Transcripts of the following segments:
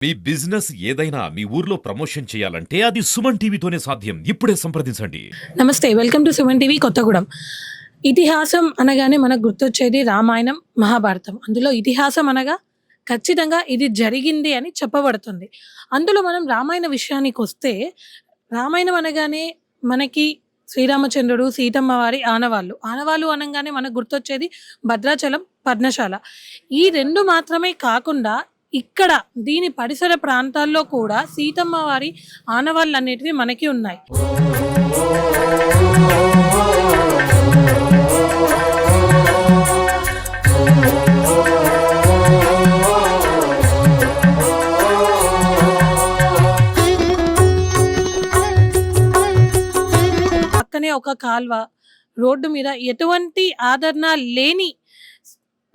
మీ business ఏదైనా మీ ఊర్లో promotion చేయాలంటే అది సుమన్ టీవీతోనే సాధ్యం. ఇప్పుడే సంప్రదించండి. నమస్తే, welcome to Suman TV Kothagudem. ఇతిహాసం అనగానే మనకు గుర్తొచ్చేది రామాయణం, మహాభారతం. అందులో ఇతిహాసం అనగా ఖచ్చితంగా ఇది జరిగింది అని చెప్పబడుతుంది. అందులో మనం రామాయణ విషయానికి వస్తే, రామాయణం అనగానే మనకి శ్రీరామచంద్రుడు, సీతమ్మ వారి ఆనవాళ్ళు. ఆనవాళ్ళు అనగానే మనకు గుర్తొచ్చేది భద్రాచలం, పర్ణశాల. ఈ 2 మాత్రమే కాకుండా ఇక్కడ దీని పరిసర ప్రాంతాల్లో కూడా సీతమ్మ వారి ఆనవాళ్ళనేటివి మనకి ఉన్నాయి. పక్కనే ఒక కాల్వ, రోడ్డు మీద ఎటువంటి ఆదరణ లేని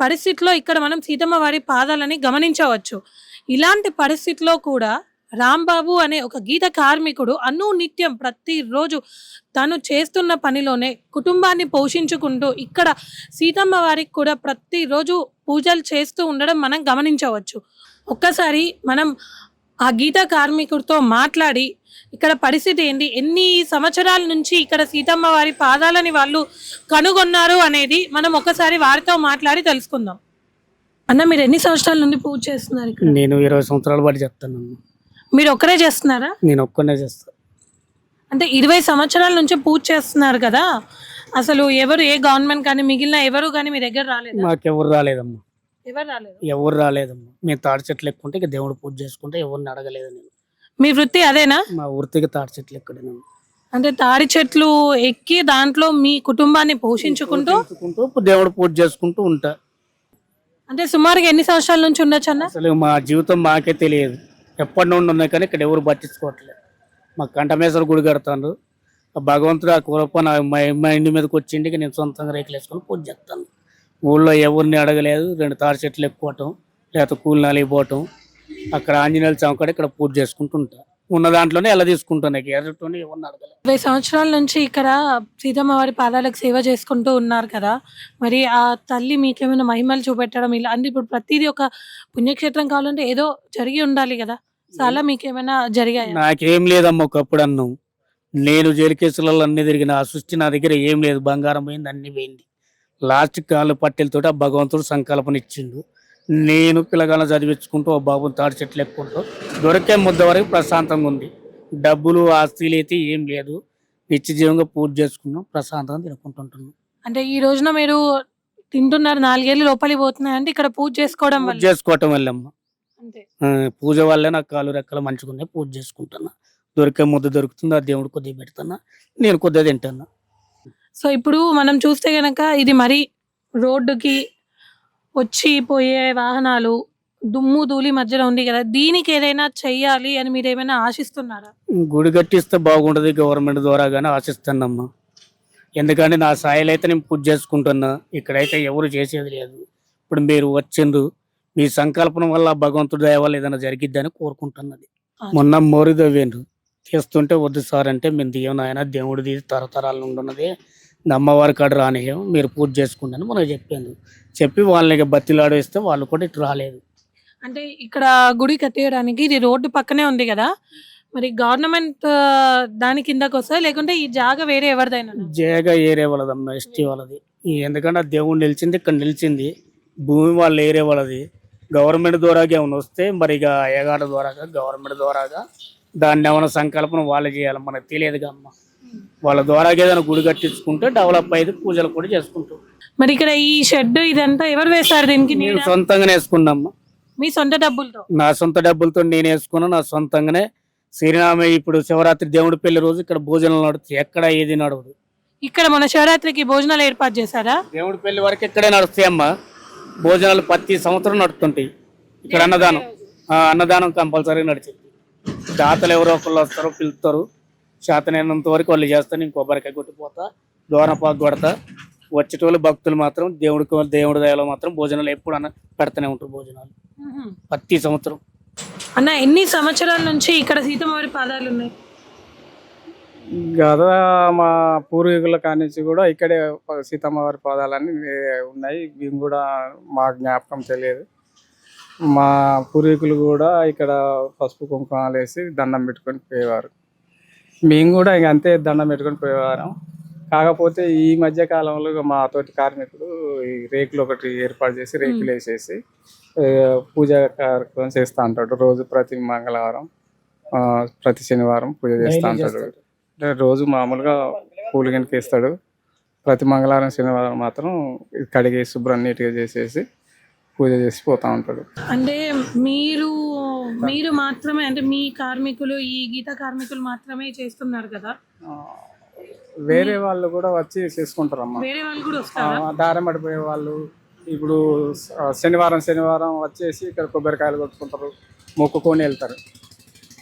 పరిస్థితిలో ఇక్కడ మనం సీతమ్మ వారి పాదాలని గమనించవచ్చు. ఇలాంటి పరిస్థితిలో కూడా రాంబాబు అనే ఒక గీత కార్మికుడు నిత్యం ప్రతిరోజు తను చేస్తున్న పనిలోనే కుటుంబాన్ని పోషించుకుంటూ ఇక్కడ సీతమ్మ వారికి కూడా ప్రతిరోజు పూజలు చేస్తూ ఉండడం మనం గమనించవచ్చు. ఒక్కసారి మనం ఆ గీత కార్మికుడితో మాట్లాడి ఇక్కడ పరిస్థితి ఏంటి, ఎన్ని సంవత్సరాల నుంచి ఇక్కడ సీతమ్మ వారి పాదాలని వాళ్ళు కనుగొన్నారు అనేది మనం ఒకసారి వారితో మాట్లాడి తెలుసుకుందాం. అన్న, మీరు ఎన్ని సంవత్సరాల నుండి పూజ చేస్తున్నారు ఇక్కడ? నేను 20 సంవత్సరాల బట్టి చెప్తాను. మీరు ఒక్కరే చేస్తున్నారా? నేను ఒక్కనే చేస్తాను. అంటే 20 సంవత్సరాల నుంచి పూజ చేస్తున్నారు కదా, అసలు ఎవరు, ఏ గవర్నమెంట్ కానీ మిగిలిన ఎవరు కానీ మీ దగ్గర రాలేదు? మాకెవరు రాలేదమ్మా. ఎవరు రాలేదు? ఎవరు రాలేదమ్మా. మేము తాడి చెట్లు ఎక్కుంటే ఇక దేవుడు పూజ చేసుకుంటే ఎవరిని అడగలేదు. నేను మీ వృత్తి అదేనా? మా వృత్తికి తాడి చెట్లు ఎక్కడేనా. అంటే తాడి చెట్లు ఎక్కి దాంట్లో మీ కుటుంబాన్ని పోషించుకుంటూ దేవుడు పూజ చేసుకుంటూ ఉంటా. అంటే సుమారుగా ఎన్ని సంవత్సరాల నుంచి ఉండొచ్చు అన్న? అసలు మా జీవితం మాకే తెలియదు. ఎప్పటి నుండి ఉన్నాయి కానీ ఇక్కడ ఎవరు పట్టించుకోవట్లేదు. మా కంఠమేశ్వర గుడి కడతాను. భగవంతుడు ఆ కూరప మా ఇంటి మీదకి వచ్చిండికి నేను సొంతంగా రేకులు వేసుకొని పూజ చేస్తాను. ఊళ్ళో ఎవరిని అడగలేదు. 2 తాడి చెట్లు ఎక్కువటం, లేకపోతే కూలినాలికి పోవటం, అక్కడ ఆంజనేయుల చౌకడ ఇక్కడ పూజ చేసుకుంటూ ఉంటా. ఉన్న దాంట్లోనే ఎలా తీసుకుంటాను. ఎవరిని అడగలేదు. 20 సంవత్సరాల నుంచి ఇక్కడ సీతమ్మ వారి పాదాలకు సేవ చేసుకుంటూ ఉన్నారు కదా, మరి ఆ తల్లి మీకేమైనా మహిమలు చూపెట్టడం ఇలా అంటే ఇప్పుడు ప్రతిదీ ఒక పుణ్యక్షేత్రం కావాలంటే ఏదో జరిగి ఉండాలి కదా, చాలా మీకేమైనా జరిగాయి? నాకేం లేదమ్మా. ఒకప్పుడు అన్నం నేను జైలు కేసులలో అన్ని తిరిగిన ఆ సృష్టి నా దగ్గర ఏం లేదు. బంగారం పోయింది, అన్ని పోయింది. లాస్ట్ కాళ్ళు పట్టెలతో ఆ భగవంతుడు సంకల్పన ఇచ్చిండు. నేను పిల్లగాలను చదివించుకుంటూ ఆ బాబుని తాడి చెట్లు ఎక్కుంటూ దొరికే ముద్ద వరకు ప్రశాంతంగా ఉంది. డబ్బులు ఆస్తులు అయితే ఏం లేదు. నిత్య జీవంగా పూజ చేసుకున్నాం, ప్రశాంతంగా తినుకుంటుంటున్నాం. అంటే ఈ రోజున మీరు తింటున్నారు, 4 ఏళ్ళు లోపలికి పోతున్నాయి అంటే ఇక్కడ పూజ చేసుకోవడం వల్ల? చేసుకోవటం వల్లమ్మా. అంతే, పూజ వల్లే నాకు కాళ్ళు రెక్కలు మంచిగా ఉన్నాయి. పూజ చేసుకుంటున్నా. దొరికే ముద్ద దొరుకుతుంది, ఆ దేవుడు కొద్దిగా పెడుతున్నా, నేను కొద్దిగా తింటున్నా. సో ఇప్పుడు మనం చూస్తే గనక ఇది మరి రోడ్డుకి వచ్చి పోయే వాహనాలు దుమ్ము ధూళి మధ్యలో ఉంది కదా, దీనికి ఏదైనా చెయ్యాలి అని మీరు ఏమైనా ఆశిస్తున్నారా? గుడి కట్టిస్తే బాగుంటది గవర్నమెంట్ ద్వారా కానీ ఆశిస్తున్నామ్మా. ఎందుకంటే నా సాయిలు అయితే నేను పూజ చేసుకుంటున్నా. ఇక్కడైతే ఎవరు చేసేది లేదు. ఇప్పుడు మీరు వచ్చిండ్రు, మీ సంకల్పన వల్ల భగవంతుడు దయ వల్ల ఏదైనా జరిగిద్దని కోరుకుంటున్నది. మొన్న మోరి దవ్వేండ్రు తీస్తుంటే వద్దు సార్ అంటే మేము దియం ఆయన దేవుడిది తరతరాల నుండి ఉన్నది, అమ్మవారి కాడ రానియం, మీరు పూజ చేసుకుంటాను మనకు చెప్పాను. చెప్పి వాళ్ళని బతిలాడేస్తే వాళ్ళు కూడా ఇటు రాలేదు. అంటే ఇక్కడ గుడి కట్టేయడానికి ఇది రోడ్డు పక్కనే ఉంది కదా, మరి గవర్నమెంట్ దాని కిందకి వస్తా లేకుంటే ఈ జాగా వేరే ఎవరిదైనా? జాగా ఏరే వాళ్ళదమ్మా, ఎస్టీ వాళ్ళది. ఎందుకంటే ఆ దేవుడు నిలిచింది ఇక్కడ నిలిచింది, భూమి వాళ్ళు ఏరే వాళ్ళది. గవర్నమెంట్ ద్వారాగా ఏమైనా వస్తే మరి ఇక అయ్యగాడ ద్వారాగా గవర్నమెంట్ ద్వారాగా దాన్ని ఏమైనా సంకల్పన వాళ్ళు చేయాలి, మనకు తెలియదుగా అమ్మ. వాళ్ళ ద్వారా ఏదైనా గుడి కట్టించుకుంటే డెవలప్ అయితే పూజలు కూడా చేసుకుంటాం. మరి ఇక్కడ ఈ షెడ్ ఇదంతా ఎవరు వేస్తారు దీనికి? నేను సొంతంగానే వేసుకున్నామ్మా. మీ సొంత డబ్బులతో? నా సొంత డబ్బులతో నేను వేసుకున్నా, నా సొంతంగానే. శ్రీరామ ఇప్పుడు శివరాత్రి దేవుడి పెళ్లి రోజు ఇక్కడ భోజనాలు నడుస్తాయి, ఎక్కడ ఏది నడవదు. ఇక్కడ మన శివరాత్రికి భోజనాలు ఏర్పాటు చేశారా? దేవుడి పెళ్లి వరకు ఇక్కడే నడుస్తాయి అమ్మా. భోజనాలు ప్రతి సంవత్సరం నడుస్తుంటాయి ఇక్కడ. అన్నదానం కంపల్సరీ నడిచింది. దాతలు ఎవరో ఒకళ్ళు వస్తారు, పిలుస్తారు. శాతనైనంత వరకు వాళ్ళు చేస్తారు. నేను కొబ్బరికాయ కొట్టిపోతా, దోరణపాకు కొడతా. వచ్చేటోళ్ళు భక్తులు మాత్రం దేవుడి దయలో మాత్రం భోజనాలు ఎప్పుడు అన్న పెడతానే ఉంటారు. భోజనాలు ప్రతి సంవత్సరం. అన్న, ఎన్ని సంవత్సరాల నుంచి ఇక్కడ సీతమ్మ వారి పాదాలు ఉన్నాయి? గత మా పూర్వీకుల కానించి కూడా ఇక్కడే సీతమ్మ వారి పాదాలన్నీ ఉన్నాయి. మేము కూడా మా జ్ఞాపకం తెలియదు. మా పూర్వీకులు కూడా ఇక్కడ పసుపు కుంకుమాలు వేసి దండం పెట్టుకొని పోయేవారు. మేము కూడా ఇక అంతే దండం పెట్టుకొని పోయేవారం. కాకపోతే ఈ మధ్య కాలంలో ఇక మా తోటి కార్మికులు ఈ రేకులు ఒకటి ఏర్పాటు చేసి రేకులు వేసేసి ఆ, పూజా కార్యక్రమం చేస్తూ ఉంటాడు. రోజు ప్రతి మంగళవారం ప్రతి శనివారం పూజ చేస్తూ ఉంటాడు. అంటే రోజు మామూలుగా పూలు కనుక వేస్తాడు. ప్రతి మంగళవారం శనివారం మాత్రం ఇది కడిగి శుభ్రం నీట్గా చేసేసి పూజ చేసి పోతా ఉంటాడు. అంటే మీరు మీరు మాత్రమే, అంటే మీ కార్మికులు, ఈ గీత కార్మికులు మాత్రమే చేస్తున్నారు కదా, ఆ, వేరే వాళ్ళు కూడా వచ్చి చేసుకుంటారమ్మా. వేరే వాళ్ళు కూడా వస్తారా? దారం పడిపోయే వాళ్ళు ఇప్పుడు శనివారం శనివారం వచ్చేసి ఇక్కడ కొబ్బరికాయలు కొట్టుకుంటారు, మొక్కుకొని వెళ్తారు.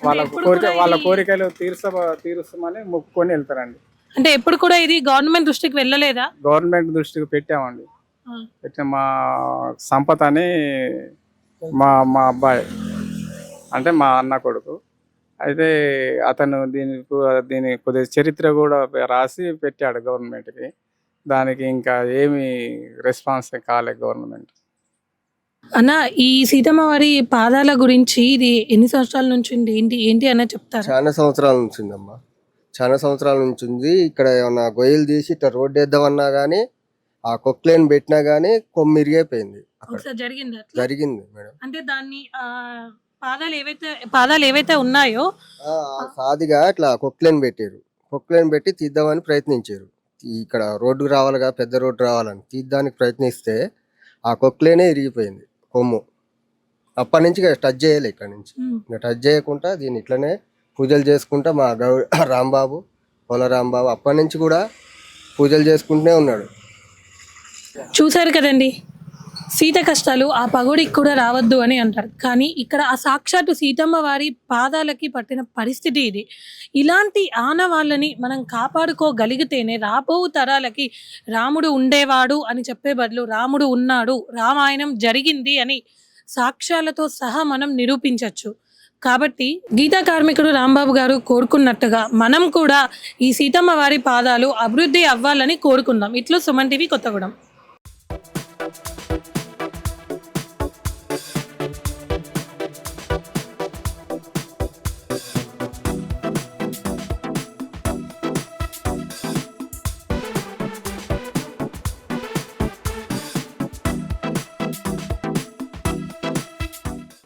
వాళ్ళ కోరికలు తీరుస్తామని మొక్కుకొని వెళ్తారండి. అంటే ఎప్పుడు కూడా ఇది గవర్నమెంట్ దృష్టికి వెళ్ళలేదా? గవర్నమెంట్ దృష్టికి పెట్టామండి. ఆ. పెట్టిన మా సంపత్ అని మా మా అబ్బాయి, అంటే మా అన్న కొడుకు. అయితే అతను దీని కొద్దిగా చరిత్ర కూడా రాసి పెట్టాడు గవర్నమెంట్కి. దానికి ఇంకా ఏమి రెస్పాన్స్ కాలేదు గవర్నమెంట్. అన్న, ఈ సీతమ్మ వారి పాదాల గురించి ఇది ఎన్ని సంవత్సరాల నుంచి ఉంది, ఏంటి ఏంటి అన్న చెప్తారా? చాలా సంవత్సరాల నుంచి ఉందమ్మా, చాలా సంవత్సరాల నుంచి ఉంది. ఇక్కడ ఏమన్నా గొయ్యలు తీసి ఇట్లా రోడ్డు వేద్దామన్నా కానీ ఆ కొక్లేన్ పెట్టినా కానీ కొమ్ము ఇరిగైపోయింది. అక్కడ ఒకసారి జరిగింది అట్లా? జరిగింది మేడం. అంటే దాన్ని పాదాలు ఏవైతే ఉన్నాయో ఆ సాదిగా ఇట్లా కొక్లేన్ పెట్టారు. కొక్లేన్ పెట్టి తీద్దామని ప్రయత్నించారు. ఇక్కడ రోడ్డు రావాలిగా, పెద్ద రోడ్డు రావాలని తీద్దానికి ప్రయత్నిస్తే ఆ కొక్లేనే ఇరిగిపోయింది కొమ్ము. అప్పటి నుంచి టచ్ చేయాలి. ఇక్కడ నుంచి ఇంకా టచ్ చేయకుండా దీన్ని ఇట్లనే పూజలు చేసుకుంటా మా రాంబాబు, పొల రాంబాబు అప్పటి నుంచి కూడా పూజలు చేసుకుంటూనే ఉన్నాడు. చూశారు కదండి, సీత కష్టాలు ఆ పగోడికి కూడా రావద్దు అని అంటారు. కానీ ఇక్కడ ఆ సాక్షాత్తు సీతమ్మ వారి పాదాలకి పట్టిన పరిస్థితి ఇది. ఇలాంటి ఆనవాళ్ళని మనం కాపాడుకోగలిగితేనే రాబో తరాలకి రాముడు ఉండేవాడు అని చెప్పే బదులు రాముడు ఉన్నాడు, రామాయణం జరిగింది అని సాక్ష్యాలతో సహా మనం నిరూపించవచ్చు. కాబట్టి గీతా కార్మికుడు రాంబాబు గారు కోరుకున్నట్టుగా మనం కూడా ఈ సీతమ్మ వారి పాదాలు అభివృద్ధి అవ్వాలని కోరుకుందాం. ఇట్లు సుమన్ టీవీ, కొత్తగూడెం.